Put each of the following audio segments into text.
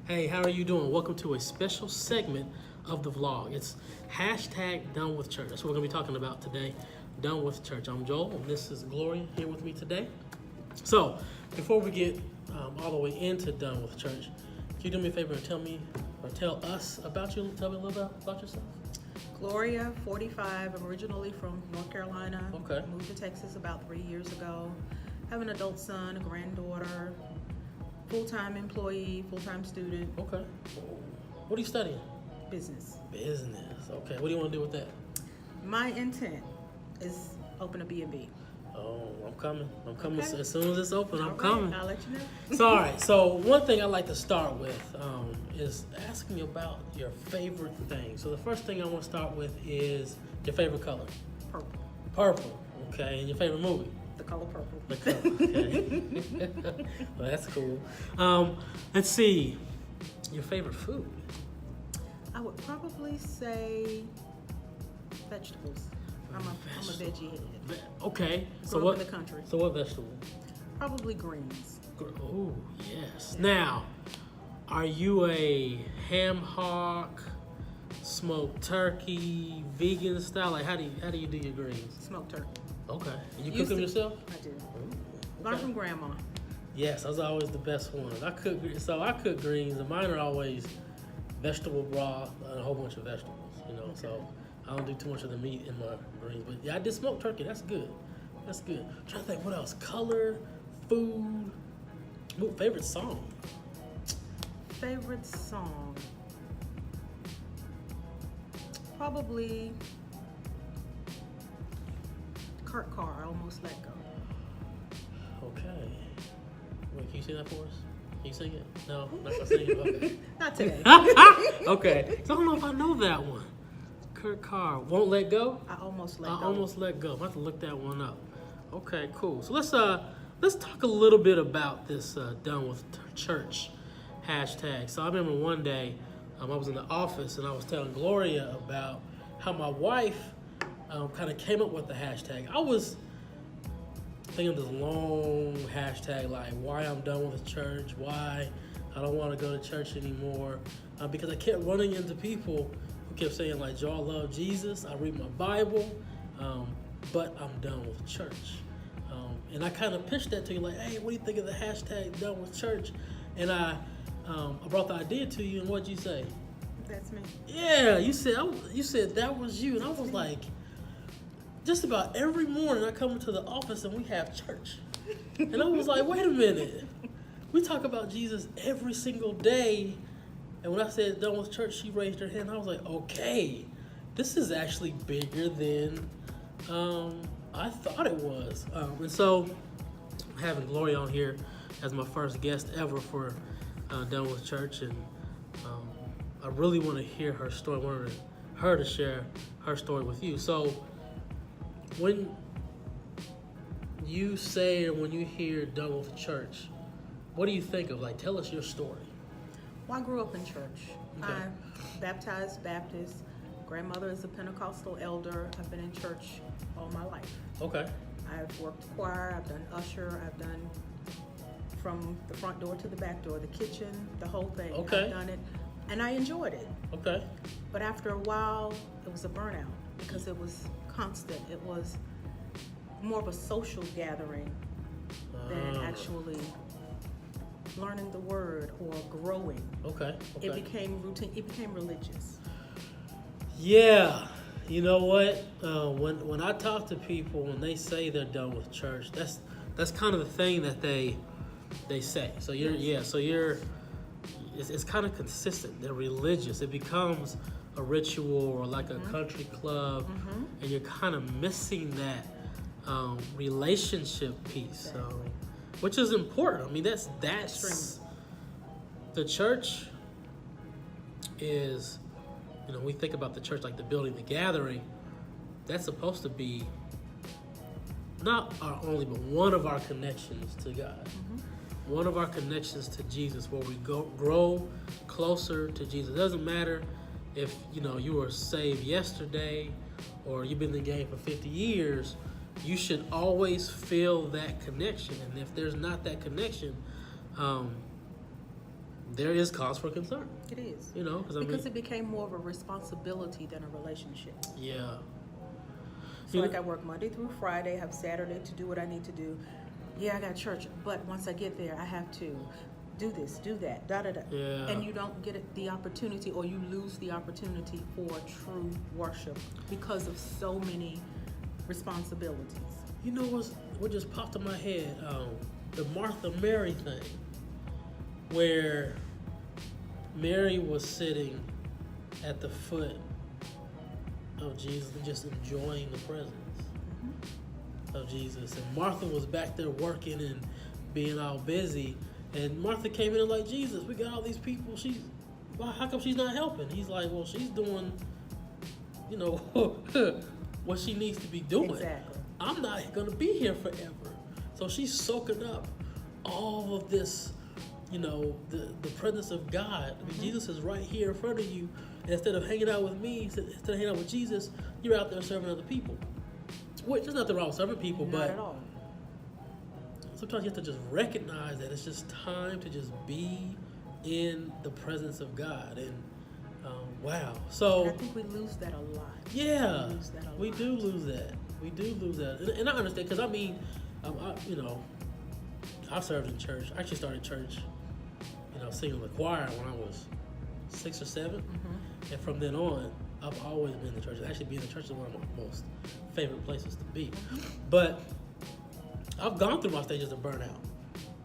Hey, how are you doing? Welcome to a special segment of the vlog. It's hashtag Done with Church. That's what we're going to be talking about today. Done with Church. I'm Joel, and this is Gloria here with me today. So, before we get all the way into Done with Church, can you do me a favor and tell us about you? Tell me a little bit about yourself. Gloria, 45. I'm originally from North Carolina. Okay. Moved to Texas about 3 years ago. Have an adult son, a granddaughter, full-time employee, full-time student. Okay. What are you studying? Business. Business. Okay. What do you want to do with that? My intent is open a B&B. Oh, I'm coming. Okay. As soon as it's open, I'm All right, coming. I'll let you know. So, all right. So, one thing I like to start with is asking you about your favorite thing. So, the first thing I want to start with is your favorite color. Purple. Purple. Okay. And your favorite movie? The color purple. The color. Okay. Well, that's cool. Let's see. Your favorite food? I would probably say vegetables. I'm a veggie head. Okay. So Grew what? up in the country. So what vegetable? Probably greens. Oh, yes. Now, are you a ham hock, smoked turkey, vegan style? Like, how do you do your greens? Smoked turkey. Okay. And you cook Used them to. yourself? I do. Ooh, Learned okay. from grandma. Yes, those are always the best ones. I cook greens, and mine are always vegetable broth and a whole bunch of vegetables. Okay. So I don't do too much of the meat in my greens. But yeah, I did smoked turkey. That's good. I'm trying to think what else. Color, food. Ooh, favorite song. Favorite song? Probably Kurt Carr, I Almost Let Go. Okay. Wait, can you sing that for us? Can you sing it? No, not gonna sing it. Okay. Not today. Okay. So I don't know if I know that one. Kurt Carr, Won't Let Go. I Almost Let I Go. Almost Let Go. I'm about to look that one up. Okay, cool. So let's talk a little bit about this Done with Church hashtag. So I remember one day I was in the office and I was telling Gloria about how my wife kind of came up with the hashtag. I was thinking of this long hashtag like why I'm done with the church, why I don't want to go to church anymore, because I kept running into people who kept saying like, Joe, I love Jesus, I read my Bible, but I'm done with church. And I kind of pitched that to you like, hey, what do you think of the hashtag done with church? And I brought the idea to you, and what'd you say? That's me. Yeah, you said that was you, and I was like, just about every morning I come into the office and we have church. And I was like, wait a minute. We talk about Jesus every single day. And when I said done with church, she raised her hand. I was like, okay, this is actually bigger than I thought it was. And so having Gloria on here as my first guest ever for Done with Church. And I really want to hear her story. I wanted her to share her story with you. So when you say or when you hear Done with Church, what do you think of? Like, tell us your story. Well, I grew up in church. Okay. I'm baptized Baptist. Grandmother is a Pentecostal elder. I've been in church all my life. Okay. I've worked choir, I've done usher, I've done from the front door to the back door, the kitchen, the whole thing. Okay. I've done it, and I enjoyed it. Okay. But after a while, it was a burnout because it was constant. It was more of a social gathering than actually learning the word or growing. Okay. It became routine. It became religious. Yeah. You know what? When I talk to people, when they say they're done with church, that's kind of the thing that they say. So it's kind of consistent. They're religious. It becomes a ritual or like a country club, and you're kind of missing that relationship piece, which is important. I mean, that's the church is. You know, we think about the church like the building, the gathering. That's supposed to be not our only, but one of our connections to God. One of our connections to Jesus, where we grow closer to Jesus. It doesn't matter if you were saved yesterday or you've been in the game for 50 years. You should always feel that connection, and if there's not that connection, there is cause for concern. It is. You know, because it became more of a responsibility than a relationship. Yeah. So like I work Monday through Friday, have Saturday to do what I need to do. Yeah, I got church, but once I get there, I have to do this, do that, da-da-da. Yeah. And you don't get the opportunity, or you lose the opportunity for true worship because of so many responsibilities. You know what just popped in my head? The Martha Mary thing, where Mary was sitting at the foot of Jesus and just enjoying the presence of Jesus. And Martha was back there working and being all busy. And Martha came in and like, Jesus, we got all these people. How come she's not helping? He's like, well, she's doing, you know, what she needs to be doing. Exactly. I'm not going to be here forever. So she's soaking up all of this, you know, the presence of God. I mean, Jesus is right here in front of you. And instead of hanging out with me, instead of hanging out with Jesus, you're out there serving other people. Which there's nothing wrong with serving people, Not but at all. sometimes you have to just recognize that it's just time to just be in the presence of God. And wow. So I think we lose that a lot. yeah, We lose that a lot. we do lose that. We do lose that. And I understand, because I mean, you know, I served in church. I actually started church, you know, singing in the choir when I was 6 or 7. Mm-hmm. And from then on, I've always been in the church. Actually, being in the church is one of my most favorite places to be. But I've gone through my stages of burnout.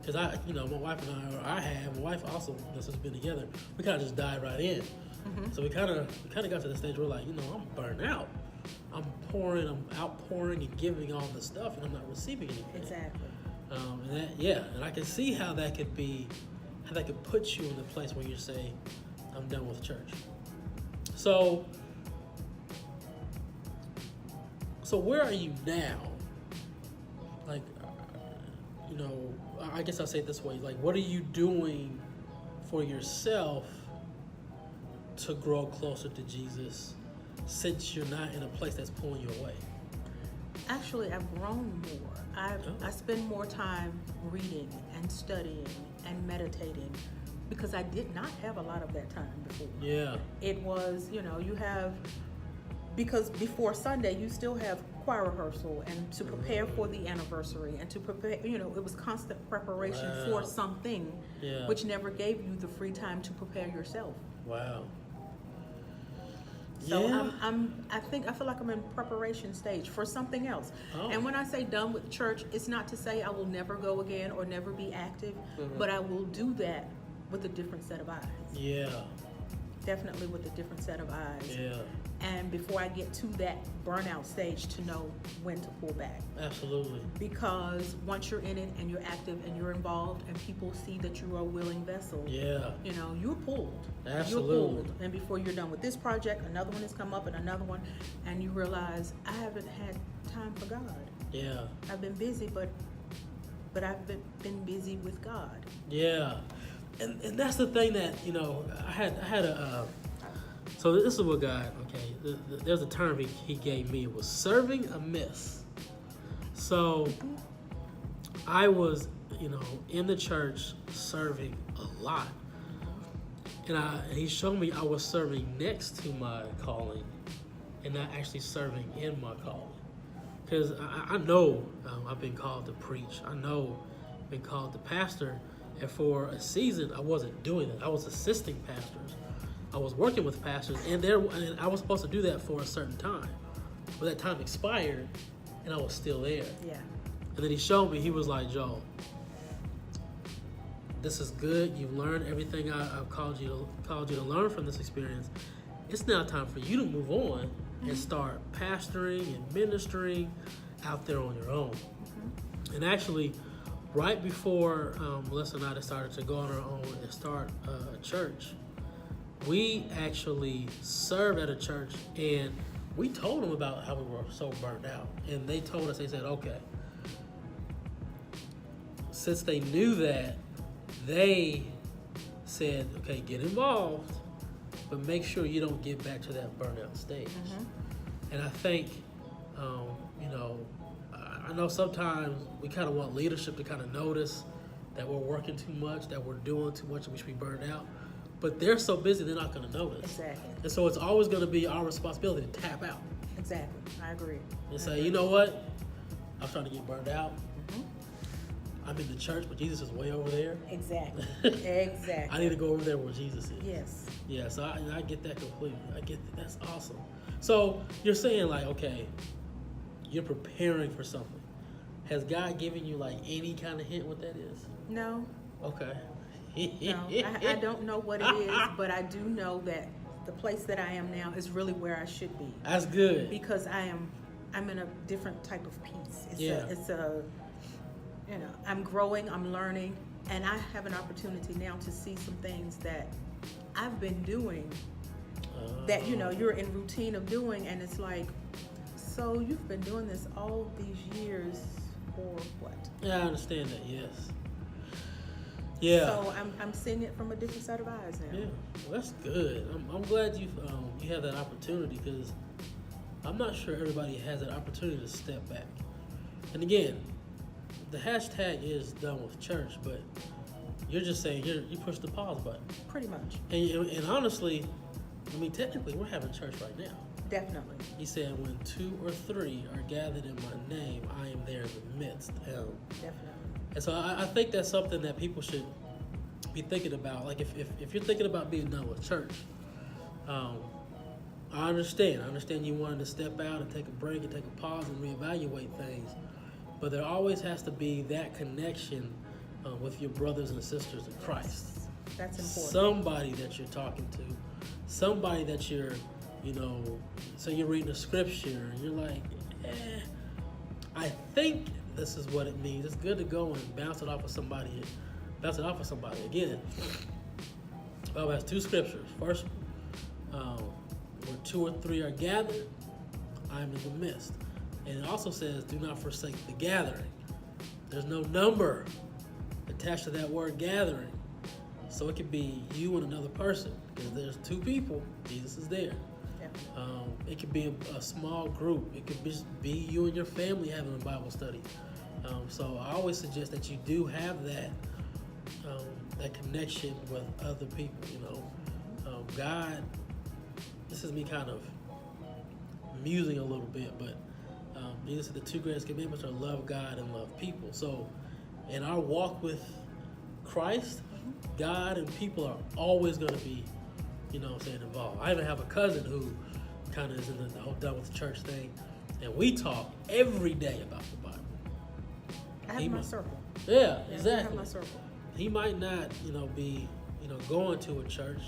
Because you know, my wife and my wife also, since we've been together, we kind of just dive right in. Mm-hmm. So we kind of got to the stage where, like, you know, I'm burnt out. I'm outpouring and giving all the stuff, and I'm not receiving anything. Exactly. And I can see how that could put you in the place where you say, I'm done with church. So where are you now? Like, you know, I guess I'll say it this way. Like, what are you doing for yourself to grow closer to Jesus, since you're not in a place that's pulling you away? Actually, I've grown more. I spend more time reading and studying and meditating, because I did not have a lot of that time before. Yeah. It was, you know, because before Sunday, you still have choir rehearsal and to prepare for the anniversary and to prepare, you know, it was constant preparation for something, which never gave you the free time to prepare yourself. Wow. So Yeah. I feel like I'm in preparation stage for something else. Oh. And when I say done with church, it's not to say I will never go again or never be active, but I will do that with a different set of eyes. Yeah. Definitely with a different set of eyes. Yeah. And before I get to that burnout stage, to know when to pull back. Absolutely. Because once you're in it and you're active and you're involved and people see that you are a willing vessel, Yeah. you know, you're pulled. Absolutely. You're pulled. And before you're done with this project, another one has come up and another one, and you realize, I haven't had time for God. Yeah. I've been busy, but I've been busy with God. Yeah. And that's the thing that, you know, I had a so this is what God, okay, there's a term he gave me. It was serving amiss. So I was, you know, in the church serving a lot. And he showed me I was serving next to my calling and not actually serving in my calling. Because I know I've been called to preach. I know I've been called to pastor. And for a season, I wasn't doing that. I was assisting pastors. I was working with pastors, and I was supposed to do that for a certain time. But that time expired, and I was still there. Yeah. And then he showed me, he was like, Joel, this is good. You've learned everything I've called you to learn from this experience. It's now time for you to move on and start pastoring and ministering out there on your own. And actually, right before Melissa and I decided to go on our own and start a church, we actually served at a church, and we told them about how we were so burnt out. And they told us, they said, okay, since they knew that, they said, okay, get involved, but make sure you don't get back to that burnout stage. And I think, you know, I know sometimes we kind of want leadership to kind of notice that we're working too much, that we're doing too much, and we should be burned out. But they're so busy, they're not going to notice. Exactly. And so it's always going to be our responsibility to tap out. Exactly. I agree. And say, you know what? I'm starting to get burned out. I'm in the church, but Jesus is way over there. Exactly. Exactly. I need to go over there where Jesus is. Yes. Yeah, so I get that completely. I get that. That's awesome. So you're saying like, okay, you're preparing for something. Has God given you like any kind of hint what that is? No. Okay. No, I don't know what it is, but I do know that the place that I am now is really where I should be. That's good. Because I'm in a different type of peace. It's I'm growing, I'm learning, and I have an opportunity now to see some things that I've been doing that, you're in routine of doing, and it's like, so you've been doing this all these years for what? Yeah, I understand that, yes. Yeah. So I'm seeing it from a different set of eyes now. Yeah, well, that's good. I'm glad you have that opportunity, because I'm not sure everybody has that opportunity to step back. And again, the hashtag is done with church, but you're just saying you push the pause button. Pretty much. And honestly, I mean, technically, we're having church right now. Definitely. He said, when 2 or 3 are gathered in my name, I am there in the midst. Definitely. And so I think that's something that people should be thinking about. Like if you're thinking about being done with church, I understand. I understand you wanted to step out and take a break and take a pause and reevaluate things. But there always has to be that connection with your brothers and sisters in Christ. That's important. Somebody that you're talking to, somebody that you're, so you're reading a scripture and you're like, I think this is what it means. It's good to go and bounce it off of somebody. Again, the Bible has 2 scriptures. First, where 2 or 3 are gathered, I am in the midst. And it also says, do not forsake the gathering. There's no number attached to that word gathering. So it could be you and another person, because there's 2 people, Jesus is there. Yeah. It could be a small group. It could be you and your family having a Bible study. So I always suggest that you do have that connection with other people. God, this is me kind of musing a little bit, but Jesus said the 2 greatest commandments are love God and love people. So in our walk with Christ, God and people are always going to be, involved. I even have a cousin who kind of is in the whole done with the church thing, and we talk every day about the Bible. I have my circle. Yeah, exactly. I have my circle. He might not, be, going to a church,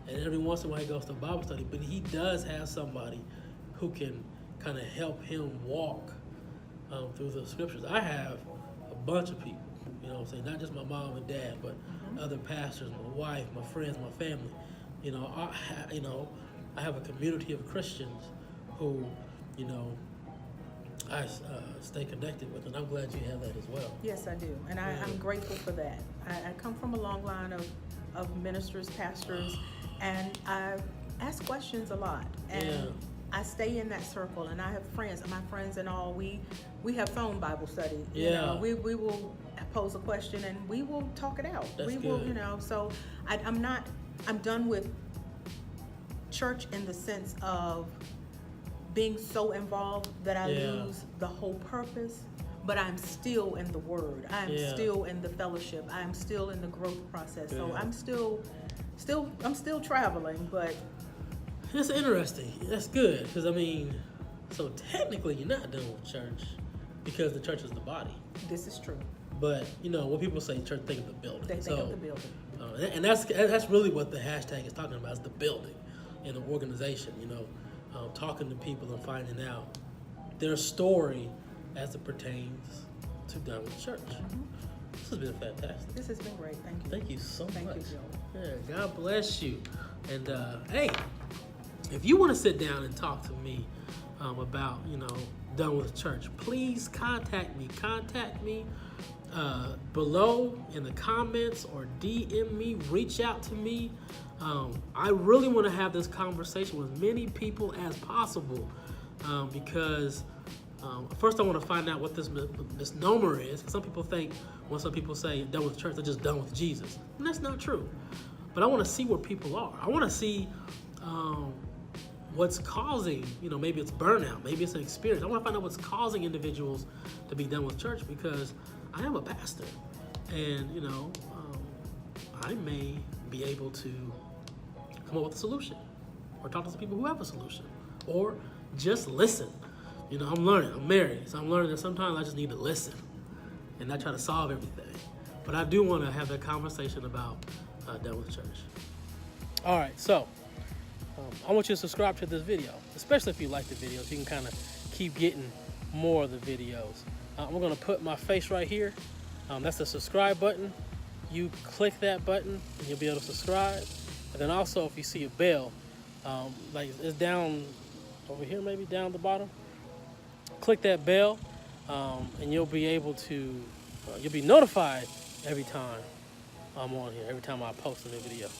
and every once in a while he goes to a Bible study, but he does have somebody who can kind of help him walk through the scriptures. I have a bunch of people, not just my mom and dad, but other pastors, my wife, my friends, my family. I have a community of Christians who, I stay connected with, and I'm glad you have that as well. Yes, I do, and I'm grateful for that. I come from a long line of ministers, pastors, and I ask questions a lot, and I stay in that circle, and I have friends, my friends and all, we have phone Bible study. We will pose a question and we will talk it out. That's will, good. So I'm done with church in the sense of being so involved that I lose the whole purpose, but I'm still in the Word. I'm still in the fellowship. I'm still in the growth process. So I'm still traveling, but that's interesting. That's good, because so technically you're not done with church, because the church is the body. This is true. But when people say church, think of the building. They think of the building. And that's really what the hashtag is talking about, is the building and the organization. Talking to people and finding out their story as it pertains to done with church. This has been fantastic. This has been great. Thank you. Thank you so much. Thank you, Joe. Yeah, God bless you. And hey, if you want to sit down and talk to me about done with church, please contact me. Contact me below in the comments, or DM me. Reach out to me. I really want to have this conversation with many people as possible, because First, I want to find out what this misnomer is. Some people think when some people say done with church, they're just done with Jesus. And that's not true. But I want to see where people are. I want to see what's causing, maybe it's burnout, maybe it's an experience. I want to find out what's causing individuals to be done with church, because I am a pastor. And, I may be able to come up with a solution, or talk to some people who have a solution, or just listen. I'm learning. I'm married, so I'm learning that sometimes I just need to listen and not try to solve everything. But I do want to have that conversation about done with church. All right, so I want you to subscribe to this video, especially if you like the videos. You can kind of keep getting more of the videos. I'm going to put my face right here. That's the subscribe button. You click that button and you'll be able to subscribe. And then also, if you see a bell, like it's down over here, maybe down at the bottom, click that bell, and you'll be able to, you'll be notified every time I'm on here, every time I post a new video.